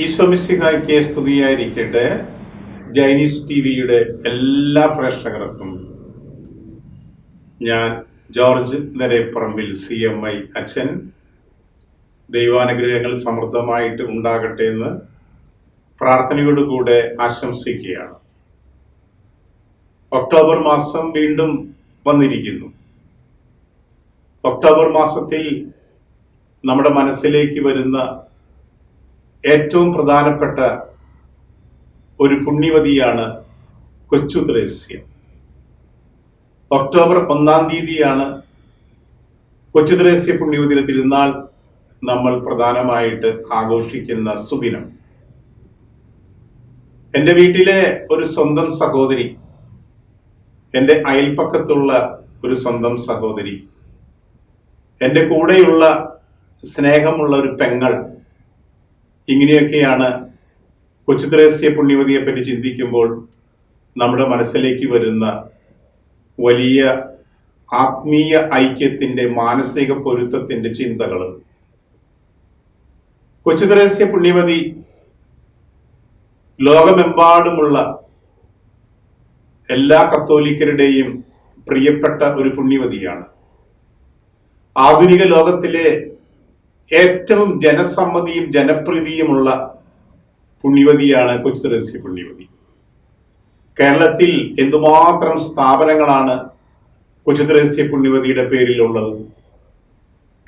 ഈശോമിശിഹായ്ക്ക് സ്തുതിയായിരിക്കട്ടെ. ജൈനീസ് ടിവിയുടെ എല്ലാ പ്രേക്ഷകർക്കും ഞാൻ ജോർജ് നരേപ്പറമ്പിൽ CMI അച്ഛൻ ദൈവാനുഗ്രഹങ്ങൾ സമൃദ്ധമായിട്ട് ഉണ്ടാകട്ടെ എന്ന് പ്രാർത്ഥനയോടുകൂടെ ആശംസിക്കുകയാണ്. ഒക്ടോബർ മാസം വീണ്ടും വന്നിരിക്കുന്നു. ഒക്ടോബർ മാസത്തിൽ നമ്മുടെ മനസ്സിലേക്ക് വരുന്ന ഏറ്റവും പ്രധാനപ്പെട്ട ഒരു പുണ്യവതിയാണ് കൊച്ചു ത്രേസ്യ. ഒക്ടോബർ 1-ാം തീയതിയാണ് കൊച്ചു ത്രേസ്യ പുണ്യവതിയുടെ തിരുനാൾ നമ്മൾ പ്രധാനമായിട്ട് ആഘോഷിക്കുന്ന സുദിനം. എൻ്റെ വീട്ടിലെ ഒരു സ്വന്തം സഹോദരി, എൻ്റെ അയൽപ്പക്കത്തുള്ള ഒരു സ്വന്തം സഹോദരി, എൻ്റെ കൂടെയുള്ള സ്നേഹമുള്ള ഒരു പെങ്ങൾ, ഇങ്ങനെയൊക്കെയാണ് കൊച്ചു ത്രേസ്യ പുണ്യവതിയെ പറ്റി ചിന്തിക്കുമ്പോൾ നമ്മുടെ മനസ്സിലേക്ക് വരുന്ന വലിയ ആത്മീയ ഐക്യത്തിന്റെ, മാനസിക പൊരുത്തത്തിന്റെ ചിന്തകൾ. കൊച്ചു ത്രേസ്യ പുണ്യവതി ലോകമെമ്പാടുമുള്ള എല്ലാ കത്തോലിക്കരുടെയും പ്രിയപ്പെട്ട ഒരു പുണ്യവതിയാണ്. ആധുനിക ലോകത്തിലെ ഏറ്റവും ജനസമ്മതിയും ജനപ്രീതിയുമുള്ള പുണ്യവതിയാണ് കൊച്ചു ത്രേസ്യ പുണ്യവതി. കേരളത്തിൽ എന്തുമാത്രം സ്ഥാപനങ്ങളാണ് കൊച്ചു ത്രേസ്യ പുണ്യവതിയുടെ പേരിലുള്ളത്.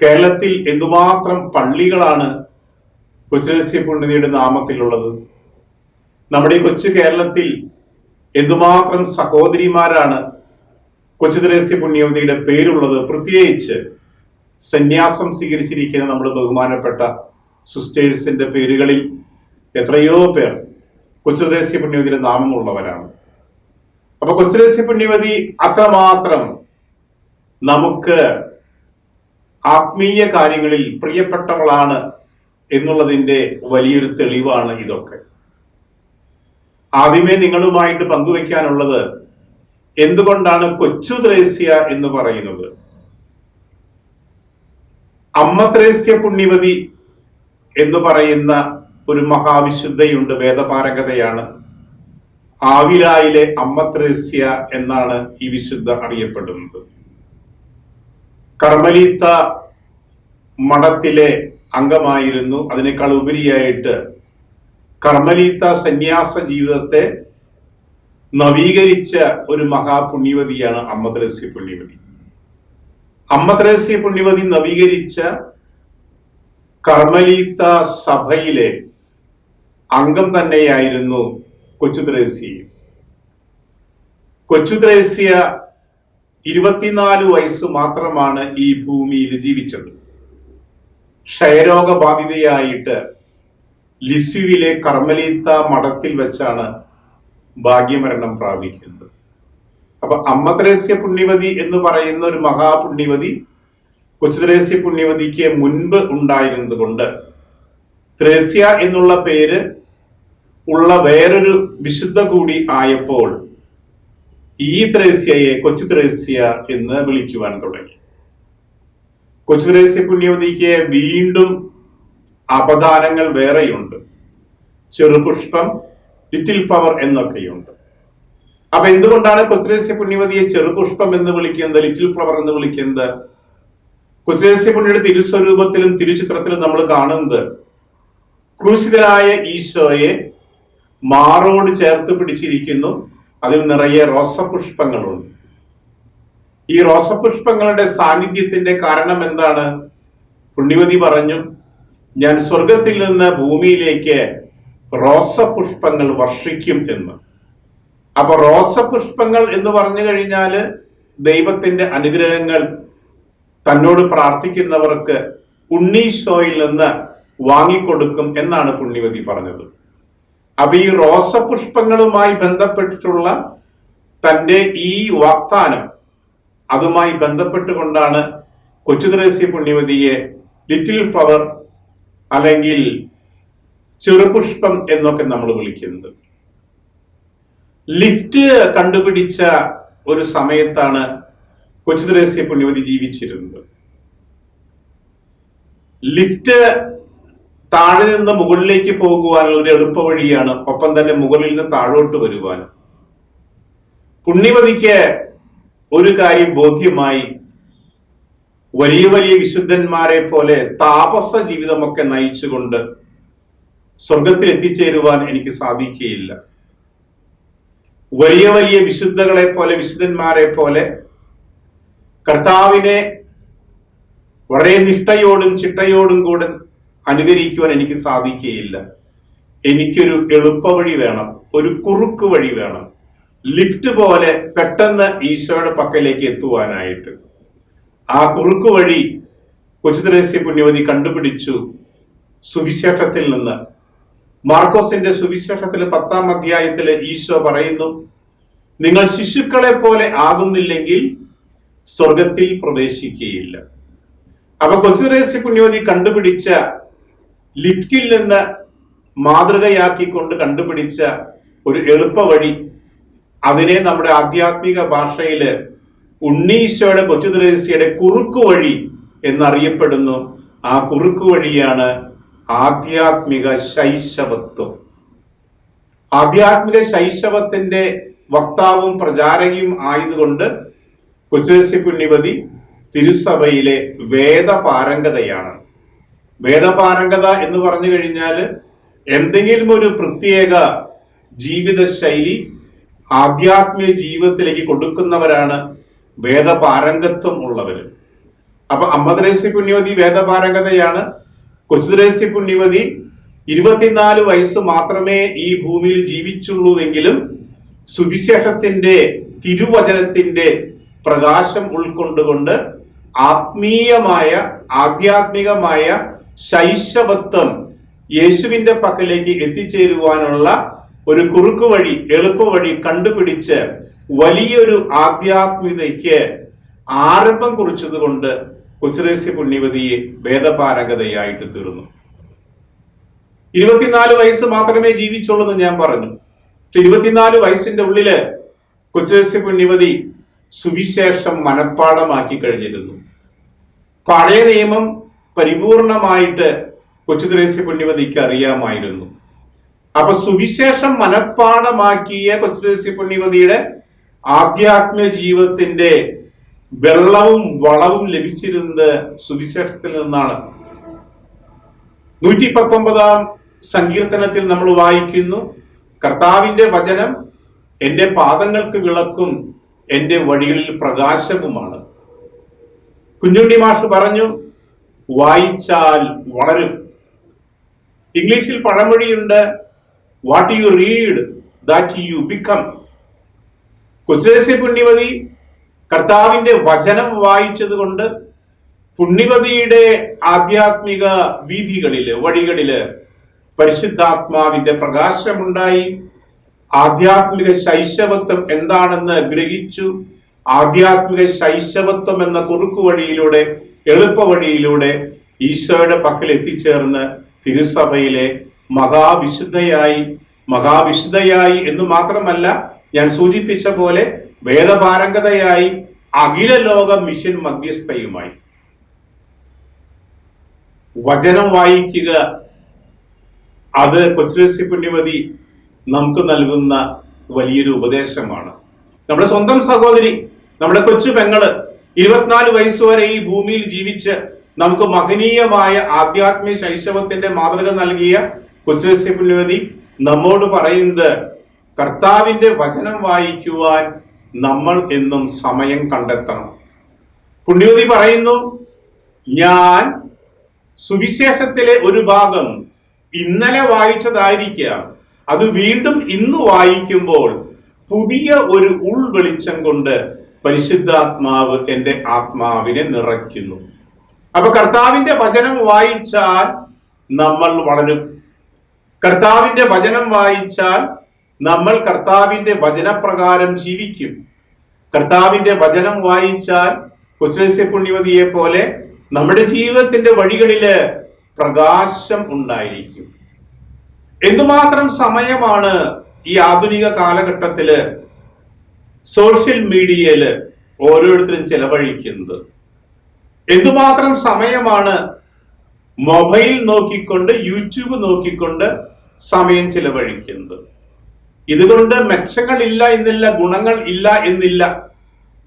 കേരളത്തിൽ എന്തുമാത്രം പള്ളികളാണ് കൊച്ചു ത്രേസ്യ പുണ്യവതിയുടെ നാമത്തിലുള്ളത്. നമ്മുടെ ഈ കൊച്ചു കേരളത്തിൽ എന്തുമാത്രം സഹോദരിമാരാണ് കൊച്ചു ത്രേസ്യ പുണ്യവതിയുടെ പേരുള്ളത്. പ്രത്യേകിച്ച് സന്യാസം സ്വീകരിച്ചിരിക്കുന്ന നമ്മുടെ ബഹുമാനപ്പെട്ട സിസ്റ്റേഴ്സിന്റെ പേരുകളിൽ എത്രയോ പേർ കൊച്ചു ത്രേസ്യ പുണ്യവതിയുടെ നാമമുള്ളവരാണ്. അപ്പൊ കൊച്ചു ത്രേസ്യ പുണ്യവതി അത്രമാത്രം നമുക്ക് ആത്മീയ കാര്യങ്ങളിൽ പ്രിയപ്പെട്ടവളാണ് എന്നുള്ളതിന്റെ വലിയൊരു തെളിവാണ് ഇതൊക്കെ. ആദ്യമേ നിങ്ങളുമായിട്ട് പങ്കുവെക്കാനുള്ളത്, എന്തുകൊണ്ടാണ് കൊച്ചു ത്രേസ്യ എന്ന് പറയുന്നത്? അമ്മ ത്രേസ്യ പുണ്യവതി എന്ന് പറയുന്ന ഒരു മഹാവിശുദ്ധയുണ്ട്, വേദപാരംഗതയാണ്. ആവിലായിലെ അമ്മ ത്രേസ്യ എന്നാണ് ഈ വിശുദ്ധ അറിയപ്പെടുന്നത്. കർമ്മലീത്ത മഠത്തിലെ അംഗമായിരുന്നു. അതിനേക്കാൾ ഉപരിയായിട്ട് കർമ്മലീത്ത സന്യാസ ജീവിതത്തെ നവീകരിച്ച ഒരു മഹാപുണ്യവതിയാണ് അമ്മ ത്രേസ്യ പുണ്യവതി. അമ്മ ത്രേസ്യ പുണ്യവതി നവീകരിച്ച കർമ്മലീത്ത സഭയിലെ അംഗം തന്നെയായിരുന്നു കൊച്ചു ത്രേസ്യ. കൊച്ചു ത്രേസ്യ 24 വയസ്സ് മാത്രമാണ് ഈ ഭൂമിയിൽ ജീവിച്ചത്. ക്ഷയരോഗബാധിതയായിട്ട് ലിസ്യുവിലെ കർമ്മലീത്ത മഠത്തിൽ വെച്ചാണ് ഭാഗ്യമരണം പ്രാപിക്കുന്നത്. അപ്പൊ അമ്മ ത്രേസ്യ പുണ്യവതി എന്ന് പറയുന്ന ഒരു മഹാപുണ്യവതി കൊച്ചു ത്രേസ്യ പുണ്യവതിക്ക് മുൻപ് ഉണ്ടായിരുന്നത് കൊണ്ട് ത്രേസ്യ എന്നുള്ള പേര് ഉള്ള വേറൊരു വിശുദ്ധ കൂടി ആയപ്പോൾ ഈ ത്രേസ്യയെ കൊച്ചു ത്രേസ്യ എന്ന് വിളിക്കുവാൻ തുടങ്ങി. കൊച്ചു ത്രേസ്യ പുണ്യവതിക്ക് വീണ്ടും അപദാനങ്ങൾ വേറെയുണ്ട്. ചെറുപുഷ്പം, ലിറ്റിൽ ഫ്ലവർ എന്നൊക്കെയുണ്ട്. അപ്പൊ എന്തുകൊണ്ടാണ് കൊച്ചു ത്രേസ്യ പുണ്യവതിയെ ചെറുപുഷ്പം എന്ന് വിളിക്കുന്നത്, ലിറ്റിൽ ഫ്ലവർ എന്ന് വിളിക്കുന്നത്? കൊച്ചു ത്രേസ്യ പുണ്യയുടെ തിരുസ്വരൂപത്തിലും തിരുചിത്രത്തിലും നമ്മൾ കാണുന്നത് ക്രൂശിതനായ ഈശോയെ മാറോട് ചേർത്ത് പിടിച്ചിരിക്കുന്നു. അതിൽ നിറയെ റോസപുഷ്പങ്ങളുണ്ട്. ഈ റോസപുഷ്പങ്ങളുടെ സാന്നിധ്യത്തിന്റെ കാരണം എന്താണ്? പുണ്യവതി പറഞ്ഞു, ഞാൻ സ്വർഗത്തിൽ നിന്ന് ഭൂമിയിലേക്ക് റോസപുഷ്പങ്ങൾ വർഷിക്കും എന്ന്. അപ്പൊ റോസപുഷ്പങ്ങൾ എന്ന് പറഞ്ഞു കഴിഞ്ഞാല് ദൈവത്തിന്റെ അനുഗ്രഹങ്ങൾ തന്നോട് പ്രാർത്ഥിക്കുന്നവർക്ക് ഉണ്ണീശോയിൽ നിന്ന് വാങ്ങിക്കൊടുക്കും എന്നാണ് പുണ്യവതി പറഞ്ഞത്. അപ്പൊ ഈ റോസപുഷ്പങ്ങളുമായി ബന്ധപ്പെട്ടിട്ടുള്ള തൻ്റെ ഈ വാഗ്ദാനം, അതുമായി ബന്ധപ്പെട്ടുകൊണ്ടാണ് കൊച്ചു ത്രേസ്യ പുണ്യവതിയെ ലിറ്റിൽ ഫ്ലവർ അല്ലെങ്കിൽ ചെറുപുഷ്പം എന്നൊക്കെ നമ്മൾ വിളിക്കുന്നത്. ലിഫ്റ്റ് കണ്ടുപിടിച്ച ഒരു സമയത്താണ് കൊച്ചു ത്രേസ്യ പുണ്യവതി ജീവിച്ചിരുന്നത്. ലിഫ്റ്റ് താഴെ നിന്ന് മുകളിലേക്ക് പോകുവാനുള്ള ഒരു എളുപ്പ വഴിയാണ്, ഒപ്പം തന്നെ മുകളിൽ നിന്ന് താഴോട്ട് വരുവാനും. പുണ്യവതിക്ക് ഒരു കാര്യം ബോധ്യമായി, വലിയ വലിയ വിശുദ്ധന്മാരെ പോലെ താപസ ജീവിതമൊക്കെ നയിച്ചുകൊണ്ട് സ്വർഗത്തിൽ എത്തിച്ചേരുവാൻ എനിക്ക് സാധിക്കുകയില്ല. വലിയ വലിയ വിശുദ്ധകളെ പോലെ, വിശുദ്ധന്മാരെ പോലെ കർത്താവിനെ വളരെ നിഷ്ഠയോടും ചിട്ടയോടും കൂടെ അനുകരിക്കുവാൻ എനിക്ക് സാധിക്കുകയില്ല. എനിക്കൊരു എളുപ്പവഴി വേണം, ഒരു കുറുക്ക് വഴി വേണം, ലിഫ്റ്റ് പോലെ പെട്ടെന്ന് ഈശോയുടെ പക്കലേക്ക് എത്തുവാനായിട്ട്. ആ കുറുക്ക് വഴി കൊച്ചു ത്രേസ്യ പുണ്യവതി കണ്ടുപിടിച്ചു സുവിശേഷത്തിൽ നിന്ന്. മാർക്കോസിന്റെ സുവിശേഷത്തിൽ 10-ാം അധ്യായത്തിൽ ഈശോ പറയുന്നു, നിങ്ങൾ ശിശുക്കളെ പോലെ ആകുന്നില്ലെങ്കിൽ സ്വർഗത്തിൽ പ്രവേശിക്കുകയില്ല. അപ്പൊ കൊച്ചു ത്രേസ്യ പുണ്യവതി കണ്ടുപിടിച്ച, ലിഫ്റ്റിൽ നിന്ന് മാതൃകയാക്കിക്കൊണ്ട് കണ്ടുപിടിച്ച ഒരു എളുപ്പ വഴി, അതിനെ നമ്മുടെ ആധ്യാത്മിക ഭാഷയില് ഉണ്ണീശോയുടെ കൊച്ചു ത്രേസ്യയുടെ കുറുക്കു വഴി എന്നറിയപ്പെടുന്നു. ആ കുറുക്കു വഴിയാണ് ആധ്യാത്മിക ശൈശവത്വം. ആധ്യാത്മിക ശൈശവത്തിന്റെ വക്താവും പ്രചാരകയും ആയതുകൊണ്ട് കൊച്ചു ത്രേസ്യ പുണ്യവതി തിരുസഭയിലെ വേദപാരംഗതയാണ്. വേദപാരംഗത എന്ന് പറഞ്ഞു കഴിഞ്ഞാൽ എന്തെങ്കിലും ഒരു പ്രത്യേക ജീവിത ശൈലി ആധ്യാത്മിക ജീവിതത്തിലേക്ക് കൊടുക്കുന്നവരാണ് വേദപാരംഗത്വം ഉള്ളവർ. അപ്പൊ അമ്മ ത്രേസ്യ പുണ്യവതി വേദപാരംഗതയാണ്. കൊച്ചു ത്രേസ്യ പുണ്യവതി 24 വയസ്സ് മാത്രമേ ഈ ഭൂമിയിൽ ജീവിച്ചുള്ളൂവെങ്കിലും സുവിശേഷത്തിന്റെ, തിരുവചനത്തിന്റെ പ്രകാശം ഉൾക്കൊണ്ടുകൊണ്ട് ആത്മീയമായ, ആധ്യാത്മികമായ ശൈശവത്വം യേശുവിന്റെ പക്കലേക്ക് എത്തിച്ചേരുവാനുള്ള ഒരു കുറുക്കു വഴി, എളുപ്പ വഴി കണ്ടുപിടിച്ച് വലിയൊരു ആധ്യാത്മികതയ്ക്ക് ആരംഭം കുറിച്ചതുകൊണ്ട് കൊച്ചു ത്രേസ്യ പുണ്യവതിയെ വേദപാരംഗതയായിട്ട് തീർന്നു. 24 വയസ്സ് മാത്രമേ ജീവിച്ചുള്ളൂ എന്ന് ഞാൻ പറഞ്ഞു. 24 വയസ്സിന്റെ ഉള്ളില് കൊച്ചു ത്രേസ്യ പുണ്യവതി സുവിശേഷം മനഃപ്പാഠമാക്കി കഴിഞ്ഞിരുന്നു. പഴയ നിയമം പരിപൂർണമായിട്ട് കൊച്ചു ത്രേസ്യ പുണ്യവതിക്ക് അറിയാമായിരുന്നു. അപ്പൊ സുവിശേഷം മനഃപ്പാഠമാക്കിയ കൊച്ചു ത്രേസ്യ പുണ്യവതിയുടെ ആധ്യാത്മിക ജീവിതത്തിന്റെ വെള്ളവും വളവും ലഭിച്ചിരുന്നത് സുവിശേഷത്തിൽ നിന്നാണ്. 119-ാം സങ്കീർത്തനത്തിൽ നമ്മൾ വായിക്കുന്നു, കർത്താവിന്റെ വചനം എന്റെ പാദങ്ങൾക്ക് വിളക്കും എന്റെ വഴികളിൽ പ്രകാശവുമാണ്. കുഞ്ഞുണ്ണി മാഷ് പറഞ്ഞു, വായിച്ചാൽ വളരും. ഇംഗ്ലീഷിൽ പഴമൊഴിയുണ്ട്, what you read that you become. Kochu Thresia പുണ്യവതി കർത്താവിന്റെ വചനം വായിച്ചത് കൊണ്ട് പുണ്യവതിയുടെ ആധ്യാത്മിക വീഥികളില്, വഴികളില് പരിശുദ്ധാത്മാവിന്റെ പ്രകാശമുണ്ടായി. ആധ്യാത്മിക ശൈശവത്വം എന്താണെന്ന് ഗ്രഹിച്ചു. ആധ്യാത്മിക ശൈശവത്വം എന്ന കുറുക്കു വഴിയിലൂടെ, എളുപ്പ വഴിയിലൂടെ ഈശോയുടെ പക്കൽ എത്തിച്ചേർന്ന് തിരുസഭയിലെ മഹാവിശുദ്ധയായി എന്ന് മാത്രമല്ല, ഞാൻ സൂചിപ്പിച്ച പോലെ വേദപാരംഗതയായി, അഖില ലോക മിഷൻ മധ്യസ്ഥയുമായി. വചനം വായിക്കുക, അത് കൊച്ചു ത്രേസ്യ പുണ്യവതി നമുക്ക് നൽകുന്ന വലിയൊരു ഉപദേശമാണ്. നമ്മുടെ സ്വന്തം സഹോദരി, നമ്മുടെ കൊച്ചു പെങ്ങള് 24 വയസ്സുവരെ ഈ ഭൂമിയിൽ ജീവിച്ച് നമുക്ക് മഹനീയമായ ആധ്യാത്മിക ശൈശവത്തിന്റെ മാതൃക നൽകിയ കൊച്ചു ത്രേസ്യ പുണ്യവതി നമ്മോട് പറയുന്നത്, കർത്താവിന്റെ വചനം വായിക്കുവാൻ നമ്മൾ എന്നും സമയം കണ്ടെത്തണം. പുണ്യവതി പറയുന്നു, ഞാൻ സുവിശേഷത്തിലെ ഒരു ഭാഗം ഇന്നലെ വായിച്ചതായിരിക്കാം, അത് വീണ്ടും ഇന്ന് വായിക്കുമ്പോൾ പുതിയ ഒരു ഉൾവെളിച്ചം കൊണ്ട് പരിശുദ്ധാത്മാവ് എൻ്റെ ആത്മാവിനെ നിറയ്ക്കുന്നു. അപ്പൊ കർത്താവിന്റെ വചനം വായിച്ചാൽ നമ്മൾ വളരും. കർത്താവിന്റെ വചനം വായിച്ചാൽ നമ്മൾ കർത്താവിന്റെ വചനപ്രകാരം ജീവിക്കും. കർത്താവിന്റെ വചനം വായിച്ചാൽ കൊച്ചു ത്രേസ്യ പുണ്യവതിയെ പോലെ നമ്മുടെ ജീവിതത്തിന്റെ വഴികളില് പ്രകാശം ഉണ്ടായിരിക്കും. എന്തുമാത്രം സമയമാണ് ഈ ആധുനിക കാലഘട്ടത്തില് സോഷ്യൽ മീഡിയയില് ഓരോരുത്തരും ചെലവഴിക്കുന്നത്? എന്തുമാത്രം സമയമാണ് മൊബൈൽ നോക്കിക്കൊണ്ട് യൂട്യൂബ് നോക്കിക്കൊണ്ട് സമയം ചിലവഴിക്കുന്നത്. ഇതുകൊണ്ട് മെച്ചങ്ങളില്ല എന്നില്ല, ഗുണങ്ങൾ ഇല്ല എന്നില്ല.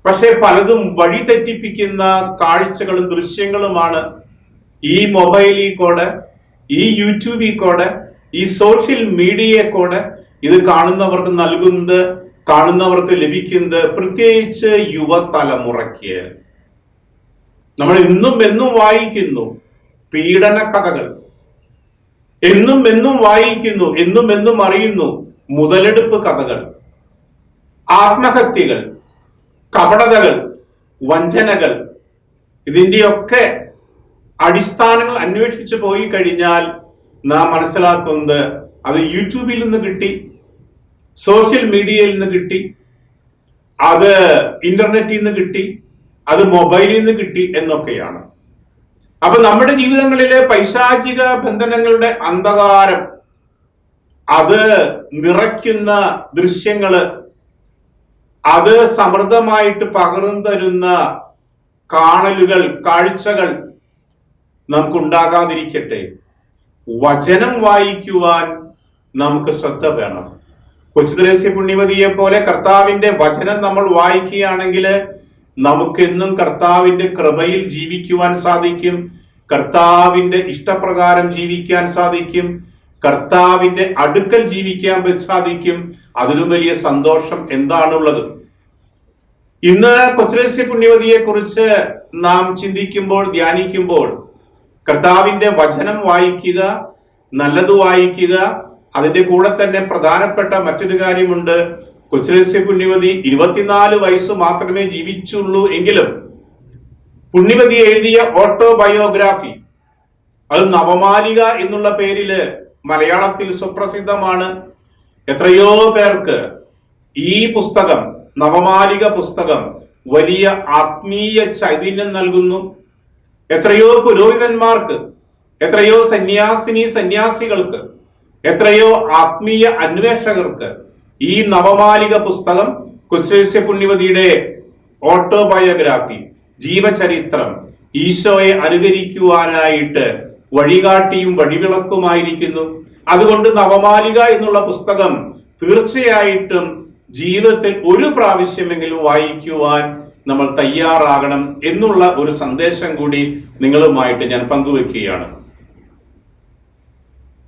പക്ഷെ പലതും വഴി തെറ്റിപ്പിക്കുന്ന കാഴ്ചകളും ദൃശ്യങ്ങളുമാണ് ഈ മൊബൈലിൽ കൂടെ, ഈ യൂട്യൂബിൽ കൂടെ, ഈ സോഷ്യൽ മീഡിയയെ കൂടെ ഇത് കാണുന്നവർക്ക് ലഭിക്കുന്നത്. പ്രത്യേകിച്ച് യുവതലമുറയ്ക്ക് നമ്മൾ എന്നും വായിക്കുന്നു പീഡന കഥകൾ, എന്നും വായിക്കുന്നു, എന്നും അറിയുന്നു മുതലെടുപ്പ് കഥകൾ, ആത്മഹത്യകൾ, കപടതകൾ, വഞ്ചനകൾ. ഇതിന്റെയൊക്കെ അടിസ്ഥാനങ്ങൾ അന്വേഷിച്ചു പോയി കഴിഞ്ഞാൽ നാം മനസ്സിലാക്കുന്നത് അത് യൂട്യൂബിൽ നിന്ന് കിട്ടി, സോഷ്യൽ മീഡിയയിൽ നിന്ന് കിട്ടി, അത് ഇന്റർനെറ്റിൽ നിന്ന് കിട്ടി, അത് മൊബൈലിൽ നിന്ന് കിട്ടി എന്നൊക്കെയാണ്. അപ്പൊ നമ്മുടെ ജീവിതങ്ങളിലെ പൈശാചിക ബന്ധനങ്ങളുടെ അന്ധകാരം അത് നിറയ്ക്കുന്ന ദൃശ്യങ്ങള്, അത് സമൃദ്ധമായിട്ട് പകർന്നു തരുന്ന കാണലുകൾ, കാഴ്ചകൾ നമുക്കുണ്ടാകാതിരിക്കട്ടെ. വചനം വായിക്കുവാൻ നമുക്ക് ശ്രദ്ധ വേണം. കൊച്ചുത്രേസ്യ പുണ്യവതിയെ പോലെ കർത്താവിന്റെ വചനം നമ്മൾ വായിക്കുകയാണെങ്കിൽ നമുക്കെന്നും കർത്താവിന്റെ കൃപയിൽ ജീവിക്കുവാൻ സാധിക്കും, കർത്താവിന്റെ ഇഷ്ടപ്രകാരം ജീവിക്കാൻ സാധിക്കും, കർത്താവിന്റെ അടുക്കൽ ജീവിക്കാൻ സാധിക്കും. അതിലും വലിയ സന്തോഷം എന്താണുള്ളത്? ഇന്ന് കൊച്ചുത്രേസ്യ പുണ്യവതിയെ കുറിച്ച് നാം ചിന്തിക്കുമ്പോൾ, ധ്യാനിക്കുമ്പോൾ കർത്താവിന്റെ വചനം വായിക്കുക, നല്ലത് വായിക്കുക. അതിന്റെ കൂടെ തന്നെ പ്രധാനപ്പെട്ട മറ്റൊരു കാര്യമുണ്ട്. കൊച്ചുത്രേസ്യ പുണ്യവതി 24 വയസ്സ് മാത്രമേ ജീവിച്ചുള്ളൂ എങ്കിലും പുണ്യവതി എഴുതിയ ഓട്ടോബയോഗ്രാഫി, അത് നവമാലിക എന്നുള്ള പേരില് മലയാളത്തിൽ സുപ്രസിദ്ധമാണ്. എത്രയോ പേർക്ക് ഈ പുസ്തകം, നവമാലിക പുസ്തകം, വലിയ ആത്മീയ ചൈതന്യം നൽകുന്നു. എത്രയോ പുരോഹിതന്മാർക്ക്, എത്രയോ സന്യാസികൾക്ക്, എത്രയോ ആത്മീയ അന്വേഷകർക്ക് ഈ നവമാലിക പുസ്തകം, കൊച്ചുത്രേസ്യ പുണ്യവതിയുടെ ഓട്ടോബയോഗ്രാഫി, ജീവചരിത്രം, ഈശോയെ അനുകരിക്കുവാനായിട്ട് വഴികാട്ടിയും വഴിവിളക്കുമായിരിക്കുന്നു. അതുകൊണ്ട് നവമാലിക എന്നുള്ള പുസ്തകം തീർച്ചയായിട്ടും ജീവിതത്തിൽ ഒരു പ്രാവശ്യമെങ്കിലും വായിക്കുവാൻ നമ്മൾ തയ്യാറാകണം എന്നുള്ള ഒരു സന്ദേശം കൂടി നിങ്ങളുമായിട്ട് ഞാൻ പങ്കുവെക്കുകയാണ്.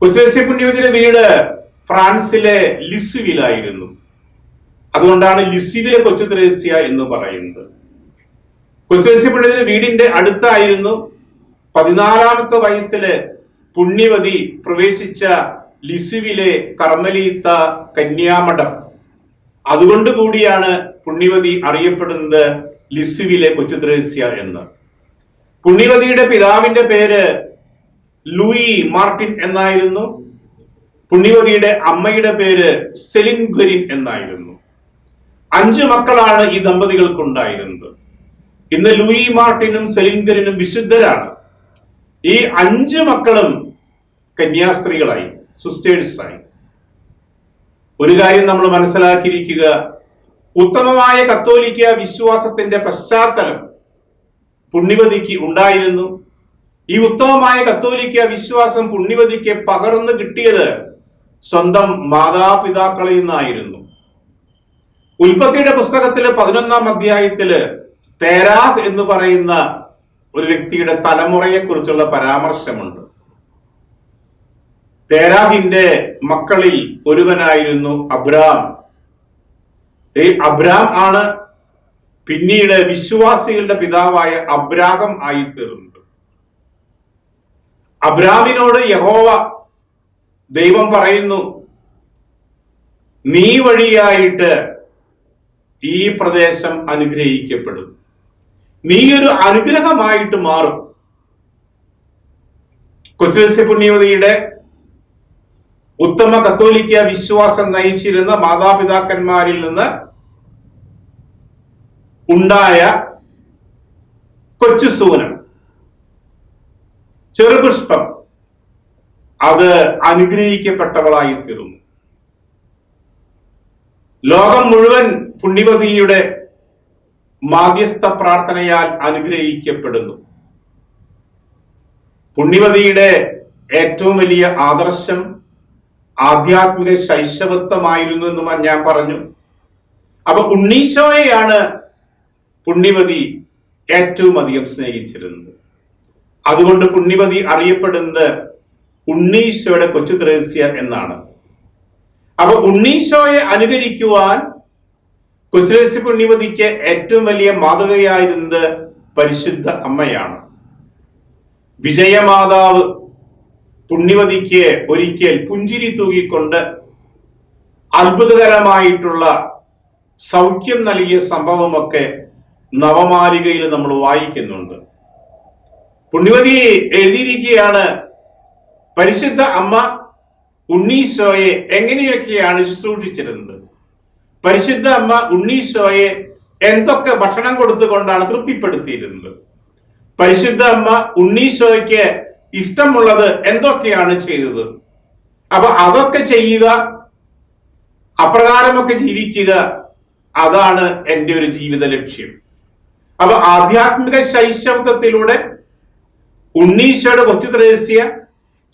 കൊച്ചുത്രേസ്യ പുണ്യവതിയുടെ വീട് ഫ്രാൻസിലെ ലിസ്സുവിലായിരുന്നു. അതുകൊണ്ടാണ് ലിസ്സുവിലെ കൊച്ചുത്രേസ്യ എന്ന് പറയുന്നത്. കൊച്ചുത്രേസ്യ പുണ്യവതിയുടെ വീടിന്റെ അടുത്തായിരുന്നു 14-ാമത്തെ വയസ്സില് പുണ്യവതി പ്രവേശിച്ച ലിസ്സുവിലെ കർമ്മലീത്ത കന്യാമഠം. അതുകൊണ്ട് കൂടിയാണ് പുണ്യവതി അറിയപ്പെടുന്നത് ലിസ്സുവിലെ കൊച്ചുത്രേസ്യ എന്ന്. പുണ്യവതിയുടെ പിതാവിന്റെ പേര് ലൂയി മാർട്ടിൻ എന്നായിരുന്നു. പുണ്യവതിയുടെ അമ്മയുടെ പേര് സെലിൻ ഗരിൻ എന്നായിരുന്നു. 5 മക്കളാണ് ഈ ദമ്പതികൾക്കുണ്ടായിരുന്നത്. ഇന്ന് ലൂയി മാർട്ടിനും സെലിൻ ഗരിനും വിശുദ്ധരാണ്. ഈ 5 മക്കളും കന്യാസ്ത്രീകളായി, സിസ്റ്റേഴ്സായി. ഒരു കാര്യം നമ്മൾ മനസ്സിലാക്കിയിരിക്കുക, ഉത്തമമായ കത്തോലിക്ക വിശ്വാസത്തിന്റെ പശ്ചാത്തലം പുണ്യവതിക്ക് ഉണ്ടായിരുന്നു. ഈ ഉത്തമമായ കത്തോലിക്ക വിശ്വാസം പുണ്യവതിക്ക് പകർന്നു കിട്ടിയത് സ്വന്തം മാതാപിതാക്കളിൽ നിന്നായിരുന്നു. ഉൽപ്പത്തിയുടെ പുസ്തകത്തില് 11-ാം അധ്യായത്തില് തേരാഹ് എന്ന് പറയുന്ന ഒരു വ്യക്തിയുടെ തലമുറയെ കുറിച്ചുള്ള പരാമർശമുണ്ട്. തേരാഹിന്റെ മക്കളിൽ ഒരുവനായിരുന്നു അബ്രാം. ഈ അബ്രാം ആണ് പിന്നീട് വിശ്വാസികളുടെ പിതാവായ അബ്രാഹം ആയി തീർന്നത്. അബ്രാമിനോട് യഹോവ ദൈവം പറയുന്നു, നീ വഴിയായിട്ട് ഈ പ്രദേശം അനുഗ്രഹിക്കപ്പെടും, നീ ഒരു അനുഗ്രഹമായിട്ട് മാറും. കൊച്ചുത്രേസ്യ പുണ്യവതിയുടെ ഉത്തമ കത്തോലിക്ക വിശ്വാസം നയിച്ചിരുന്ന മാതാപിതാക്കന്മാരിൽ നിന്ന് ഉണ്ടായ കൊച്ചുസൂനം, ചെറുപുഷ്പം, അത് അനുഗ്രഹിക്കപ്പെട്ടവളായി തീർന്നു. ലോകം മുഴുവൻ പുണ്യവതിയുടെ മാധ്യസ്ഥ പ്രാർത്ഥനയാൽ അനുഗ്രഹിക്കപ്പെടുന്നു. പുണ്യവതിയുടെ ഏറ്റവും വലിയ ആദർശം ആധ്യാത്മിക ശൈശവത്വമായിരുന്നു എന്ന് ഞാൻ പറഞ്ഞു. അപ്പൊ ഉണ്ണീശോയെയാണ് പുണ്യവതി ഏറ്റവും അധികം സ്നേഹിച്ചിരുന്നത്. അതുകൊണ്ട് പുണ്യവതി അറിയപ്പെടുന്നത് ഉണ്ണീശോയുടെ കൊച്ചു ത്രേസ്യ എന്നാണ്. അപ്പൊ ഉണ്ണീശോയെ അനുകരിക്കുവാൻ കൊച്ചുത്രേസ്യ പുണ്യവതിക്ക് ഏറ്റവും വലിയ മാതൃകയായിരുന്നത് പരിശുദ്ധ അമ്മയാണ്. വിജയമാതാവ് പുണ്യവതിക്ക് ഒരിക്കൽ പുഞ്ചിരി തൂകിക്കൊണ്ട് അത്ഭുതകരമായിട്ടുള്ള സൗഖ്യം നൽകിയ സംഭവമൊക്കെ നവമാലികയിൽ നമ്മൾ വായിക്കുന്നുണ്ട്. പുണ്യവതി എഴുതിയിരിക്കുകയാണ്, പരിശുദ്ധ അമ്മ ഉണ്ണീശോയെ എങ്ങനെയൊക്കെയാണ് ശുശ്രൂഷിച്ചിരുന്നത്, പരിശുദ്ധ അമ്മ ഉണ്ണീശോയെ എന്തൊക്കെ ഭക്ഷണം കൊടുത്തുകൊണ്ടാണ് തൃപ്തിപ്പെടുത്തിയിരുന്നത്, പരിശുദ്ധ അമ്മ ഉണ്ണീശോയ്ക്ക് ഇഷ്ടമുള്ളത് എന്തൊക്കെയാണ് ചെയ്തത്. അപ്പൊ അതൊക്കെ ചെയ്യുക, അപ്രകാരമൊക്കെ ജീവിക്കുക, അതാണ് എൻ്റെ ഒരു ജീവിത ലക്ഷ്യം. അപ്പൊ ആധ്യാത്മിക ശൈശവത്വത്തിലൂടെ ഉണ്ണീശോയുടെ കൊച്ചു ത്രേസ്യ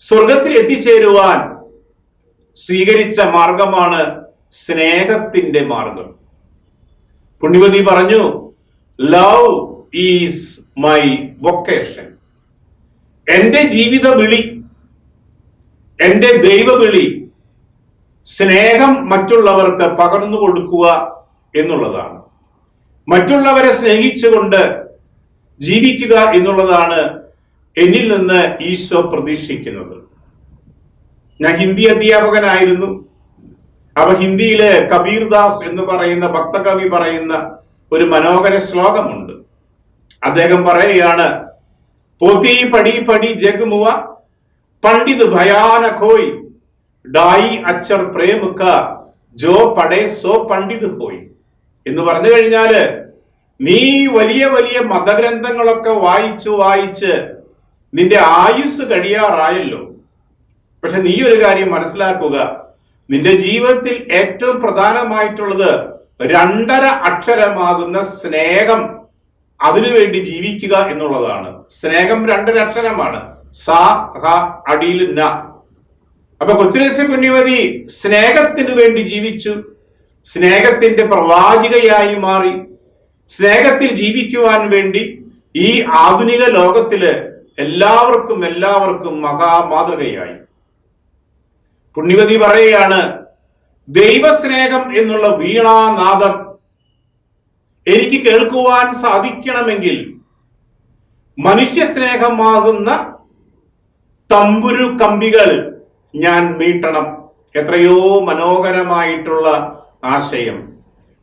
സ്വർഗത്തിൽ എത്തിച്ചേരുവാൻ സ്വീകരിച്ച മാർഗമാണ് സ്നേഹത്തിന്റെ മാർഗം. പുണ്യവതി പറഞ്ഞു, ലവ് ഈസ് മൈ വൊക്കേഷൻ. എൻ്റെ ജീവിത വിളി, എൻ്റെ ദൈവവിളി സ്നേഹം മറ്റുള്ളവർക്ക് പകർന്നു കൊടുക്കുക എന്നുള്ളതാണ്. മറ്റുള്ളവരെ സ്നേഹിച്ചുകൊണ്ട് ജീവിക്കുക എന്നുള്ളതാണ് എന്നിൽ നിന്ന് ഈശോ പ്രതീക്ഷിക്കുന്നത്. ഞാൻ ഹിന്ദി അധ്യാപകനായിരുന്നു. അപ്പൊ ഹിന്ദിയില് കബീർദാസ് എന്ന് പറയുന്ന ഭക്തകവി പറയുന്ന ഒരു മനോഹര ശ്ലോകമുണ്ട്. അദ്ദേഹം പറയുകയാണ്, പോത്തി പടി പടി ജഗ്മുവ പണ്ഡിത് ഭയാനക് ഹോയ് ഡായി അച്ചർ പ്രേമുക്ക ജോ പടേ സോ പണ്ഡിത് ഹോയ് എന്ന് പറഞ്ഞു കഴിഞ്ഞാല്, നീ വലിയ വലിയ മതഗ്രന്ഥങ്ങളൊക്കെ വായിച്ച് നിന്റെ ആയുസ് കഴിയാറായല്ലോ. പക്ഷെ നീ ഒരു കാര്യം മനസ്സിലാക്കുക, നിന്റെ ജീവിതത്തിൽ ഏറ്റവും പ്രധാനമായിട്ടുള്ളത് 2 അക്ഷരമാകുന്ന സ്നേഹം, അതിനുവേണ്ടി ജീവിക്കുക എന്നുള്ളതാണ്. സ്നേഹം 2 അക്ഷരമാണ്, സ ഹ അടിയിൽ ന. അപ്പൊ കൊച്ചുത്രേസ്യ പുണ്യവതി സ്നേഹത്തിന് വേണ്ടി ജീവിച്ചു, സ്നേഹത്തിന്റെ പ്രവാചികയായി മാറി, സ്നേഹത്തിൽ ജീവിക്കുവാൻ വേണ്ടി ഈ ആധുനിക ലോകത്തില് എല്ലാവർക്കും മഹാമാതൃകയായി. പുണ്യവതി പറയുകയാണ്, ദൈവസ്നേഹം എന്നുള്ള വീണാനാദം എനിക്ക് കേൾക്കുവാൻ സാധിക്കണമെങ്കിൽ മനുഷ്യ സ്നേഹമാകുന്ന തമ്പുരു കമ്പികൾ ഞാൻ മീട്ടണം. എത്രയോ മനോഹരമായിട്ടുള്ള ആശയം,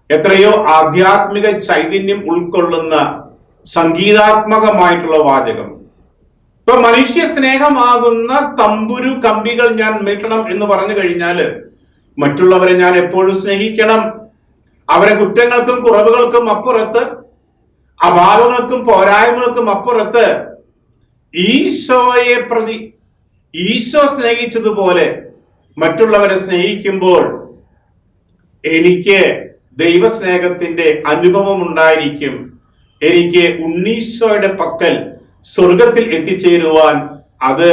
എത്രയോ ആധ്യാത്മിക ചൈതന്യം ഉൾക്കൊള്ളുന്ന സംഗീതാത്മകമായിട്ടുള്ള വാചകം. ഇപ്പൊ മനുഷ്യ സ്നേഹമാകുന്ന തമ്പുരു കമ്പികൾ ഞാൻ മീട്ടണം എന്ന് പറഞ്ഞു കഴിഞ്ഞാല് മറ്റുള്ളവരെ ഞാൻ എപ്പോഴും സ്നേഹിക്കണം. അവരെ കുറ്റങ്ങൾക്കും കുറവുകൾക്കും അപ്പുറത്ത്, അഭാവങ്ങൾക്കും പോരായ്മകൾക്കും അപ്പുറത്ത് ഈശോയെ പ്രതി ഈശോ സ്നേഹിച്ചതുപോലെ മറ്റുള്ളവരെ സ്നേഹിക്കുമ്പോൾ എനിക്ക് ദൈവസ്നേഹത്തിന്റെ അനുഭവം ഉണ്ടായിരിക്കും. എനിക്ക് ഉണ്ണീശോയുടെ പക്കൽ സ്വർഗത്തിൽ എത്തിച്ചേരുവാൻ അത്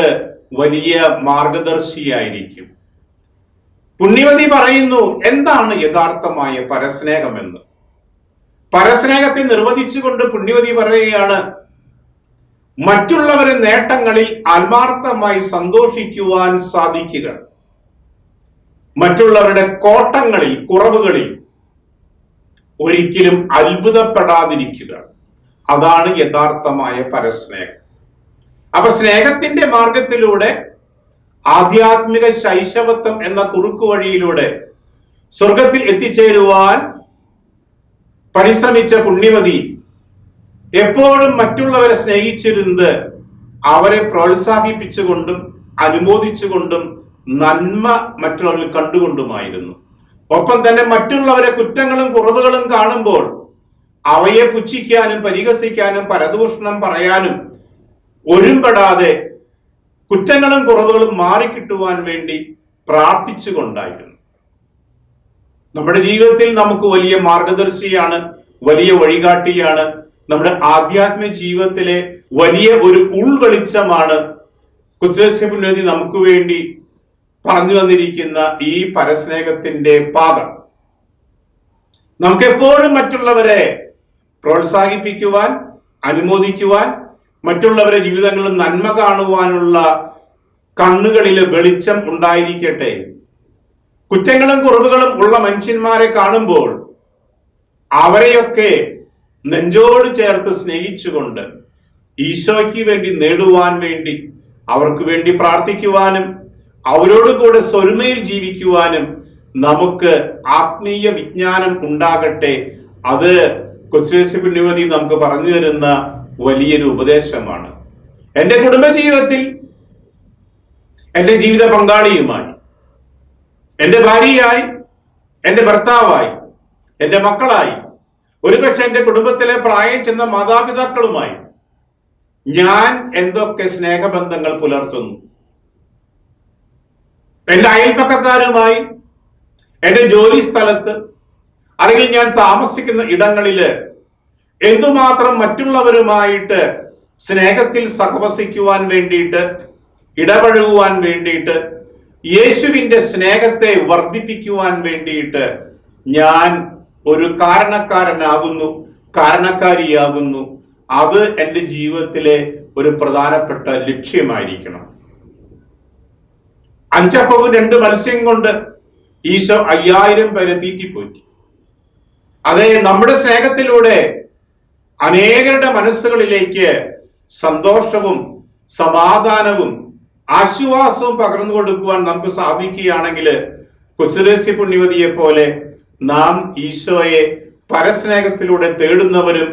വലിയ മാർഗദർശിയായിരിക്കും. പുണ്യവതി പറയുന്നു, എന്താണ് യഥാർത്ഥമായ പരസ്നേഹമെന്ന്. പരസ്നേഹത്തെ നിർവചിച്ചുകൊണ്ട് പുണ്യവതി പറയുകയാണ്, മറ്റുള്ളവരുടെ നേട്ടങ്ങളിൽ ആത്മാർത്ഥമായി സന്തോഷിക്കുവാൻ സാധിക്കുക, മറ്റുള്ളവരുടെ കോട്ടങ്ങളിൽ, കുറവുകളിൽ ഒരിക്കലും അത്ഭുതപ്പെടാതിരിക്കുക, അതാണ് യഥാർത്ഥമായ പരസ്നേഹം. അപ്പൊ സ്നേഹത്തിന്റെ മാർഗത്തിലൂടെ ആധ്യാത്മിക ശൈശവത്വം എന്ന കുറുക്കു വഴിയിലൂടെ സ്വർഗത്തിൽ എത്തിച്ചേരുവാൻ പരിശ്രമിച്ച പുണ്യവതി എപ്പോഴും മറ്റുള്ളവരെ സ്നേഹിച്ചിരുന്നത് അവരെ പ്രോത്സാഹിപ്പിച്ചുകൊണ്ടും അനുമോദിച്ചുകൊണ്ടും നന്മ മറ്റുള്ളവരിൽ കണ്ടുകൊണ്ടുമായിരുന്നു. ഒപ്പം തന്നെ മറ്റുള്ളവരെ കുറ്റങ്ങളും കുറവുകളും കാണുമ്പോൾ അവയെ പുച്ഛിക്കാനും പരിഹസിക്കാനും പരദൂഷണം പറയാനും ഒരുമ്പെടാതെ കുറ്റങ്ങളും കുറവുകളും മാറിക്കിട്ടുവാൻ വേണ്ടി പ്രാർത്ഥിച്ചുകൊണ്ടായിരുന്നു. നമ്മുടെ ജീവിതത്തിൽ നമുക്ക് വലിയ മാർഗദർശിയാണ്, വലിയ വഴികാട്ടിയാണ്, നമ്മുടെ ആധ്യാത്മിക ജീവിതത്തിലെ വലിയ ഒരു ഉൾവെളിച്ചമാണ് കുരിശുമേശ പുണ്യവതി നമുക്ക് വേണ്ടി പറഞ്ഞു തന്നിരിക്കുന്ന ഈ പരസ്നേഹത്തിന്റെ പാത നമുക്കെപ്പോഴും മറ്റുള്ളവരെ പ്രോത്സാഹിപ്പിക്കുവാൻ, അനുമോദിക്കുവാൻ, മറ്റുള്ളവരെ ജീവിതങ്ങളിൽ നന്മ കാണുവാനുള്ള കണ്ണുകളിലെ വെളിച്ചം ഉണ്ടായിരിക്കട്ടെ. കുറ്റങ്ങളും കുറവുകളും ഉള്ള മനുഷ്യന്മാരെ കാണുമ്പോൾ അവരെയൊക്കെ നെഞ്ചോട് ചേർത്ത് സ്നേഹിച്ചുകൊണ്ട് ഈശോയ്ക്ക് വേണ്ടി നേടുവാൻ വേണ്ടി, അവർക്ക് വേണ്ടി പ്രാർത്ഥിക്കുവാനും അവരോട് കൂടെ സ്വരുമയിൽ ജീവിക്കുവാനും നമുക്ക് ആത്മീയ വിജ്ഞാനം ഉണ്ടാകട്ടെ. അത് കുരിശുമേശ പുണ്യവതി നമുക്ക് പറഞ്ഞു തരുന്ന വലിയൊരു ഉപദേശമാണ്. എൻ്റെ കുടുംബജീവിതത്തിൽ എൻ്റെ ജീവിത പങ്കാളിയുമായി, എൻ്റെ ഭാര്യയായി, എൻ്റെ ഭർത്താവായി, എൻ്റെ മക്കളായി, ഒരുപക്ഷെ എൻ്റെ കുടുംബത്തിലെ പ്രായം ചെന്ന മാതാപിതാക്കളുമായി ഞാൻ എന്തൊക്കെ സ്നേഹബന്ധങ്ങൾ പുലർത്തുന്നു, എൻ്റെ അയൽപ്പക്കക്കാരുമായി, എൻ്റെ ജോലി സ്ഥലത്ത്, അല്ലെങ്കിൽ ഞാൻ താമസിക്കുന്ന ഇടങ്ങളില് എന്തുമാത്രം മറ്റുള്ളവരുമായിട്ട് സ്നേഹത്തിൽ സഹവസിക്കുവാൻ വേണ്ടിയിട്ട്, ഇടപഴകുവാൻ വേണ്ടിയിട്ട്, യേശുവിന്റെ സ്നേഹത്തെ വർദ്ധിപ്പിക്കുവാൻ വേണ്ടിയിട്ട് ഞാൻ ഒരു കാരണക്കാരനാകുന്നു, കാരണക്കാരിയാകുന്നു. അത് എൻ്റെ ജീവിതത്തിലെ ഒരു പ്രധാനപ്പെട്ട ലക്ഷ്യമായിരിക്കണം. 5 അപ്പവും 2 മത്സ്യം കൊണ്ട് ഈശോ 5000 പേരെ തീറ്റിപ്പോറ്റി. അതെ, നമ്മുടെ സ്നേഹത്തിലൂടെ അനേകരുടെ മനസ്സുകളിലേക്ക് സന്തോഷവും സമാധാനവും ആശ്വാസവും പകർന്നു കൊടുക്കുവാൻ നമുക്ക് സാധിക്കുകയാണെങ്കിൽ കുരിശുമേശ പുണ്യവതിയെ പോലെ നാം ഈശോയെ പരസ്നേഹത്തിലൂടെ തേടുന്നവരും,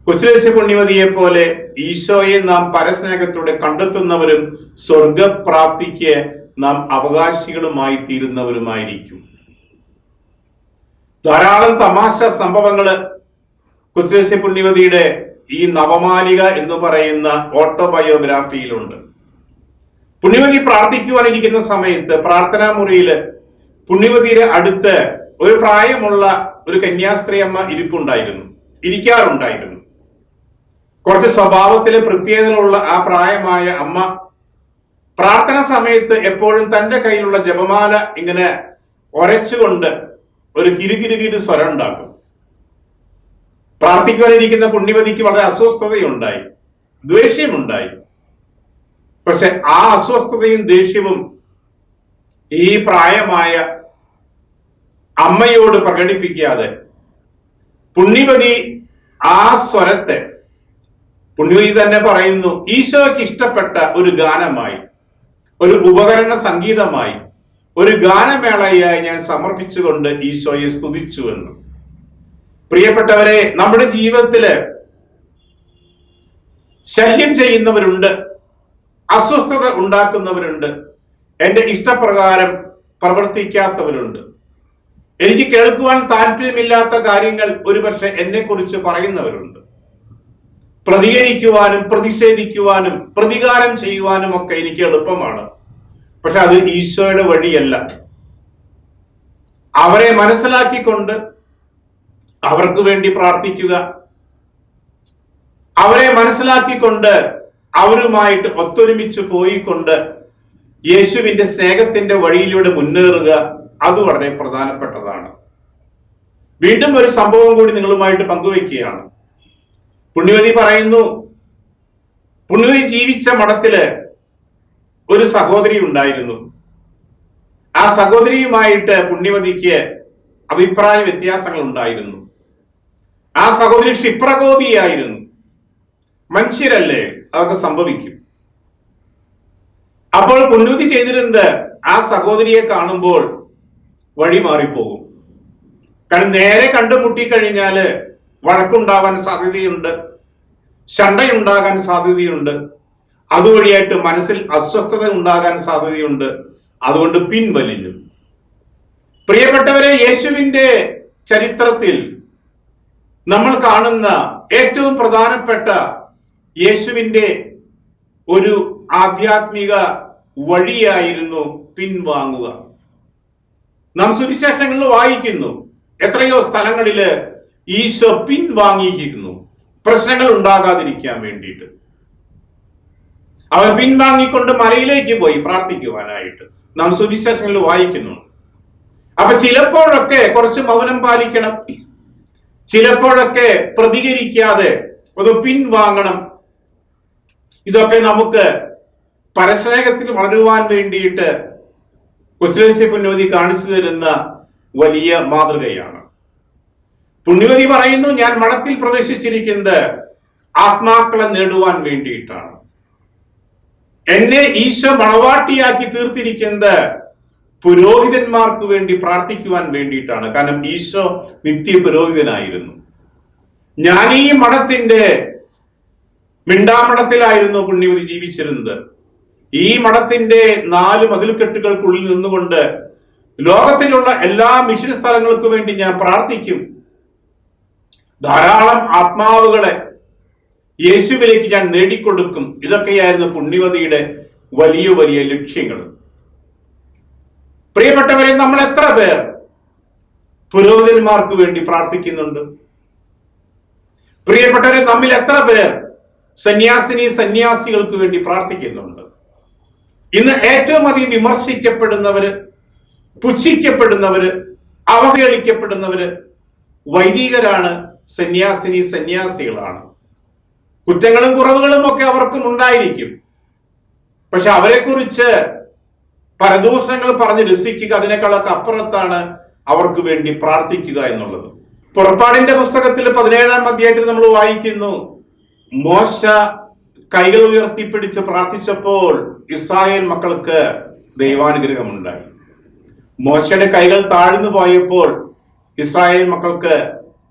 കുരിശുമേശ പുണ്യവതിയെ പോലെ ഈശോയെ നാം പരസ്നേഹത്തിലൂടെ കണ്ടെത്തുന്നവരും സ്വർഗപ്രാപ്തിക്ക് നാം അവകാശികളുമായി തീരുന്നവരുമായിരിക്കും. ധാരാളം തമാശ സംഭവങ്ങള് കുരിശുമേശ പുണ്യവതിയുടെ ഈ നവമാലിക എന്ന് പറയുന്ന ഓട്ടോബയോഗ്രാഫിയിലുണ്ട്. പുണ്യവതി പ്രാർത്ഥിക്കുവാനിരിക്കുന്ന സമയത്ത് പ്രാർത്ഥനാ മുറിയില് പുണ്യവതിയുടെ അടുത്ത് ഒരു പ്രായമുള്ള ഒരു കന്യാസ്ത്രീ അമ്മ ഇരിക്കാറുണ്ടായിരുന്നു. കുറച്ച് സ്വഭാവത്തിലെ പ്രത്യേകതകളുള്ള ആ പ്രായമായ അമ്മ പ്രാർത്ഥന സമയത്ത് എപ്പോഴും തന്റെ കയ്യിലുള്ള ജപമാല ഇങ്ങനെ ഒരച്ചുകൊണ്ട് ഒരു കിരുകിരുകിരു സ്വരം ഉണ്ടാക്കും. പ്രാർത്ഥിക്കുവാനിരിക്കുന്ന പുണ്യവതിക്ക് വളരെ അസ്വസ്ഥതയുണ്ടായി, ദേഷ്യമുണ്ടായി. പക്ഷെ ആ അസ്വസ്ഥതയും ദേഷ്യവും ഈ പ്രായമായ അമ്മയോട് പ്രകടിപ്പിക്കാതെ പുണ്യവതി ആ സ്വരത്തെ, പുണ്യവതി തന്നെ പറയുന്നു, ഈശോയ്ക്ക് ഇഷ്ടപ്പെട്ട ഒരു ഗാനമായി, ഒരു ഉപകരണ സംഗീതമായി, ഒരു ഗാനമേളയായി ഞാൻ സമർപ്പിച്ചുകൊണ്ട് ഈശോയെ സ്തുതിച്ചു എന്ന്. പ്രിയപ്പെട്ടവരെ, നമ്മുടെ ജീവിതത്തില് ശല്യം ചെയ്യുന്നവരുണ്ട്, അസ്വസ്ഥത ഉണ്ടാക്കുന്നവരുണ്ട്, എൻ്റെ ഇഷ്ടപ്രകാരം പ്രവർത്തിക്കാത്തവരുണ്ട്, എനിക്ക് കേൾക്കുവാൻ താല്പര്യമില്ലാത്ത കാര്യങ്ങൾ ഒരുപക്ഷെ എന്നെക്കുറിച്ച് പറയുന്നവരുണ്ട്. പ്രതികരിക്കുവാനും പ്രതിഷേധിക്കുവാനും പ്രതികാരം ചെയ്യുവാനും ഒക്കെ എനിക്ക് എളുപ്പമാണ്. പക്ഷെ അത് ഈശോയുടെ വഴിയല്ല. അവരെ മനസ്സിലാക്കിക്കൊണ്ട് അവർക്ക് വേണ്ടി പ്രാർത്ഥിക്കുക, അവരെ മനസ്സിലാക്കിക്കൊണ്ട് അവരുമായിട്ട് ഒത്തൊരുമിച്ച് പോയിക്കൊണ്ട് യേശുവിന്റെ സ്നേഹത്തിന്റെ വഴിയിലൂടെ മുന്നേറുക, അത് വളരെ പ്രധാനപ്പെട്ടതാണ്. വീണ്ടും ഒരു സംഭവം കൂടി നിങ്ങളുമായിട്ട് പങ്കുവയ്ക്കുകയാണ്. പുണ്യവതി പറയുന്നു, പുണ്യവതി ജീവിച്ച മഠത്തില് ഒരു സഹോദരി ഉണ്ടായിരുന്നു. ആ സഹോദരിയുമായിട്ട് പുണ്യവതിക്ക് അഭിപ്രായ വ്യത്യാസങ്ങൾ ഉണ്ടായിരുന്നു. ആ സഹോദരി ക്ഷിപ്രകോപിയായിരുന്നു. മനുഷ്യരല്ലേ, അതൊക്കെ സംഭവിക്കും. അപ്പോൾ പുണ്യവതി ചെയ്തിരുന്നത് ആ സഹോദരിയെ കാണുമ്പോൾ വഴി മാറിപ്പോകും. കാരണം നേരെ കണ്ടുമുട്ടിക്കഴിഞ്ഞാല് വഴക്കുണ്ടാവാൻ സാധ്യതയുണ്ട്, ശണ്ടയുണ്ടാകാൻ സാധ്യതയുണ്ട്, അതുവഴിയായിട്ട് മനസ്സിൽ അസ്വസ്ഥത ഉണ്ടാകാൻ സാധ്യതയുണ്ട്. അതുകൊണ്ട് പിൻവലിഞ്ഞു. പ്രിയപ്പെട്ടവരെ, യേശുവിന്റെ ചരിത്രത്തിൽ നമ്മൾ കാണുന്ന ഏറ്റവും പ്രധാനപ്പെട്ട യേശുവിന്റെ ഒരു ആധ്യാത്മിക വഴിയായിരുന്നു പിൻവാങ്ങുക. നാം സുവിശേഷങ്ങളിൽ വായിക്കുന്നു, എത്രയോ സ്ഥലങ്ങളില് ഈശോ പിൻവാങ്ങിയിരിക്കുന്നു പ്രശ്നങ്ങൾ ഉണ്ടാകാതിരിക്കാൻ വേണ്ടിയിട്ട്. അവൻ പിൻവാങ്ങിക്കൊണ്ട് മലയിലേക്ക് പോയി പ്രാർത്ഥിക്കുവാനായിട്ട് നാം സുവിശേഷങ്ങളിൽ വായിക്കുന്നുണ്ട്. അപ്പൊ ചിലപ്പോഴൊക്കെ കുറച്ച് മൗനം പാലിക്കണം, ചിലപ്പോഴൊക്കെ പ്രതികരിക്കാതെ ഒന്ന് പിൻവാങ്ങണം. ഇതൊക്കെ നമുക്ക് പരസ്നേഹത്തിൽ വളരുവാൻ വേണ്ടിയിട്ട് കൊച്ചുലേശ്യ പുണ്യവതി കാണിച്ചു തരുന്ന വലിയ മാതൃകയാണ്. പുണ്യവതി പറയുന്നു, ഞാൻ മഠത്തിൽ പ്രവേശിച്ചിരിക്കുന്നത് ആത്മാക്കളെ നേടുവാൻ വേണ്ടിയിട്ടാണ്. എന്നെ ഈശോ മണവാട്ടിയാക്കി തീർത്തിരിക്കുന്നത് പുരോഹിതന്മാർക്ക് വേണ്ടി പ്രാർത്ഥിക്കുവാൻ വേണ്ടിയിട്ടാണ്. കാരണം ഈശോ നിത്യ പുരോഹിതനായിരുന്നു. ഞാൻ ഈ മഠത്തിന്റെ മിണ്ടാമഠത്തിലായിരുന്നു പുണ്യവതി ജീവിച്ചിരുന്നത്. ഈ മഠത്തിന്റെ 4 മതിൽക്കെട്ടുകൾക്കുള്ളിൽ നിന്നുകൊണ്ട് ലോകത്തിലുള്ള എല്ലാ മിഷൻ സ്ഥലങ്ങൾക്ക് വേണ്ടി ഞാൻ പ്രാർത്ഥിക്കും. ധാരാളം ആത്മാവുകളെ യേശുവിലേക്ക് ഞാൻ നേടിക്കൊടുക്കും. ഇതൊക്കെയായിരുന്നു പുണ്യവതിയുടെ വലിയ വലിയ ലക്ഷ്യങ്ങൾ. പ്രിയപ്പെട്ടവരെ, നമ്മൾ എത്ര പേർ പുരോഹിതന്മാർക്ക് വേണ്ടി പ്രാർത്ഥിക്കുന്നുണ്ട്? പ്രിയപ്പെട്ടവരെ, നമ്മിൽ എത്ര പേർ സന്യാസികൾക്ക് വേണ്ടി പ്രാർത്ഥിക്കുന്നുണ്ട്? ഇന്ന് ഏറ്റവും അധികം വിമർശിക്കപ്പെടുന്നവര്, പുച്ഛിക്കപ്പെടുന്നവര്, അവഹേളിക്കപ്പെടുന്നവര് വൈദികരാണ്, സന്യാസികളാണ്. കുറ്റങ്ങളും കുറവുകളും ഒക്കെ അവർക്കും ഉണ്ടായിരിക്കും. പക്ഷെ അവരെക്കുറിച്ച് പരദൂഷണങ്ങൾ പറഞ്ഞ് രസിക്കുക, അതിനേക്കാളൊക്കെ അപ്പുറത്താണ് അവർക്ക് വേണ്ടി പ്രാർത്ഥിക്കുക എന്നുള്ളത്. പുറപ്പാടിന്റെ പുസ്തകത്തിൽ 17-ാം അധ്യായത്തിൽ നമ്മൾ വായിക്കുന്നു, മോശ കൈകൾ ഉയർത്തിപ്പിടിച്ച് പ്രാർത്ഥിച്ചപ്പോൾ ഇസ്രായേൽ മക്കൾക്ക് ദൈവാനുഗ്രഹമുണ്ടായി. മോശയുടെ കൈകൾ താഴ്ന്നു പോയപ്പോൾ ഇസ്രായേൽ മക്കൾക്ക്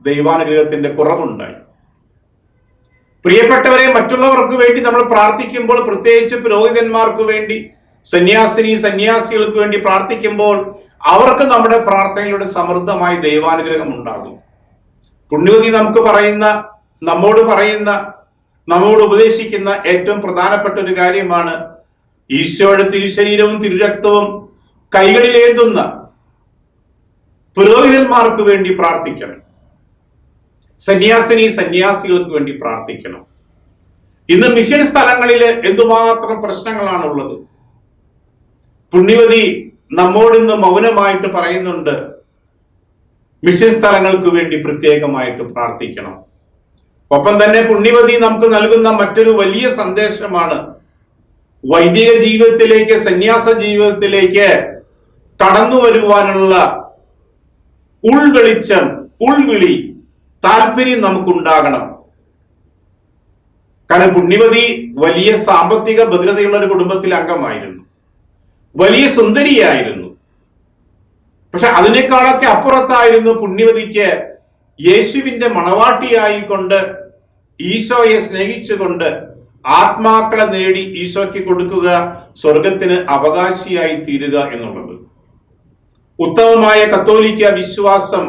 ദൈവാനുഗ്രഹത്തിന്റെ കുറവുണ്ടായി. പ്രിയപ്പെട്ടവരെ, മറ്റുള്ളവർക്ക് വേണ്ടി നമ്മൾ പ്രാർത്ഥിക്കുമ്പോൾ, പ്രത്യേകിച്ച് പുരോഹിതന്മാർക്ക് വേണ്ടി, സന്യാസികൾക്ക് വേണ്ടി പ്രാർത്ഥിക്കുമ്പോൾ അവർക്ക് നമ്മുടെ പ്രാർത്ഥനയിലൂടെ സമൃദ്ധമായ ദൈവാനുഗ്രഹം ഉണ്ടാകും. പുണ്യവതി നമ്മോട് ഉപദേശിക്കുന്ന ഏറ്റവും പ്രധാനപ്പെട്ട ഒരു കാര്യമാണ് ഈശോയുടെ തിരുശരീരവും തിരുരക്തവും കൈകളിലേന്തുന്ന പുരോഹിതന്മാർക്ക് വേണ്ടി പ്രാർത്ഥിക്കണം. സന്യാസികൾക്ക് വേണ്ടി പ്രാർത്ഥിക്കണം. ഇന്ന് മിഷൻ സ്ഥലങ്ങളിൽ എന്തുമാത്രം പ്രശ്നങ്ങളാണുള്ളത്. പുണ്യവതി നമ്മോടിന്ന് മൗനമായിട്ട് പറയുന്നുണ്ട്, മിഷൻ സ്ഥലങ്ങൾക്ക് വേണ്ടി പ്രത്യേകമായിട്ട് പ്രാർത്ഥിക്കണം. ഒപ്പം തന്നെ പുണ്യവതി നമുക്ക് നൽകുന്ന മറ്റൊരു വലിയ സന്ദേശമാണ്, വൈദിക ജീവിതത്തിലേക്ക്, സന്യാസ ജീവിതത്തിലേക്ക് കടന്നു വരുവാനുള്ള ഉൾവിളി, താല്പര്യം നമുക്കുണ്ടാകണം. കാരണം പുണ്യവതി വലിയ സാമ്പത്തിക ഭദ്രതയുള്ള ഒരു കുടുംബത്തിലെ അംഗമായിരുന്നു, വലിയ സുന്ദരിയായിരുന്നു. പക്ഷെ അതിനേക്കാളൊക്കെ അപ്പുറത്തായിരുന്നു പുണ്യവതിക്ക് യേശുവിന്റെ മണവാട്ടിയായിക്കൊണ്ട്, ഈശോയെ സ്നേഹിച്ചുകൊണ്ട് ആത്മാക്കളെ നേടി ഈശോയ്ക്ക് കൊടുക്കുക, സ്വർഗത്തിന് അവകാശിയായി തീരുക എന്നുള്ളത്. ഉത്തമമായ കത്തോലിക്ക വിശ്വാസം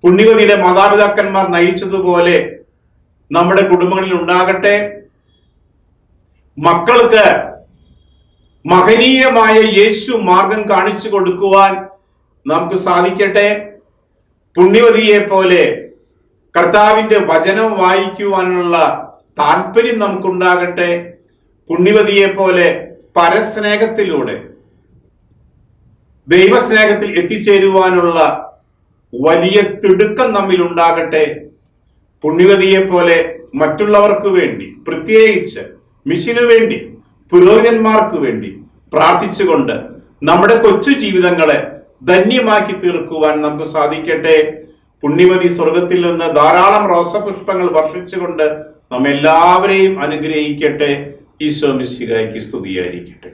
പുണ്യവതിയുടെ മാതാപിതാക്കന്മാർ നയിച്ചതുപോലെ നമ്മുടെ കുടുംബങ്ങളിൽ ഉണ്ടാകട്ടെ. മക്കൾക്ക് മഹനീയമായ യേശു മാർഗം കാണിച്ചു കൊടുക്കുവാൻ നമുക്ക് സാധിക്കട്ടെ. പുണ്യവതിയെ പോലെ കർത്താവിന്റെ വചനം വായിക്കുവാനുള്ള താല്പര്യം നമുക്കുണ്ടാകട്ടെ. പുണ്യവതിയെ പോലെ പരസ്നേഹത്തിലൂടെ ദൈവസ്നേഹത്തിൽ എത്തിച്ചേരുവാനുള്ള വലിയ തിടുക്കം നമ്മിൽ ഉണ്ടാകട്ടെ. പുണ്യവതിയെ പോലെ മറ്റുള്ളവർക്ക് വേണ്ടി, പ്രത്യേകിച്ച് മിഷനു വേണ്ടി, പുരോഹിതന്മാർക്ക് വേണ്ടി പ്രാർത്ഥിച്ചുകൊണ്ട് നമ്മുടെ കൊച്ചു ജീവിതങ്ങളെ ധന്യമാക്കി തീർക്കുവാൻ നമുക്ക് സാധിക്കട്ടെ. പുണ്യവതി സ്വർഗത്തിൽ നിന്ന് ധാരാളം റോസപുഷ്പങ്ങൾ വർഷിച്ചുകൊണ്ട് നമ്മെല്ലാവരെയും അനുഗ്രഹിക്കട്ടെ. ഈശോ മിശിഹായ്ക്ക് സ്തുതിയായിരിക്കട്ടെ.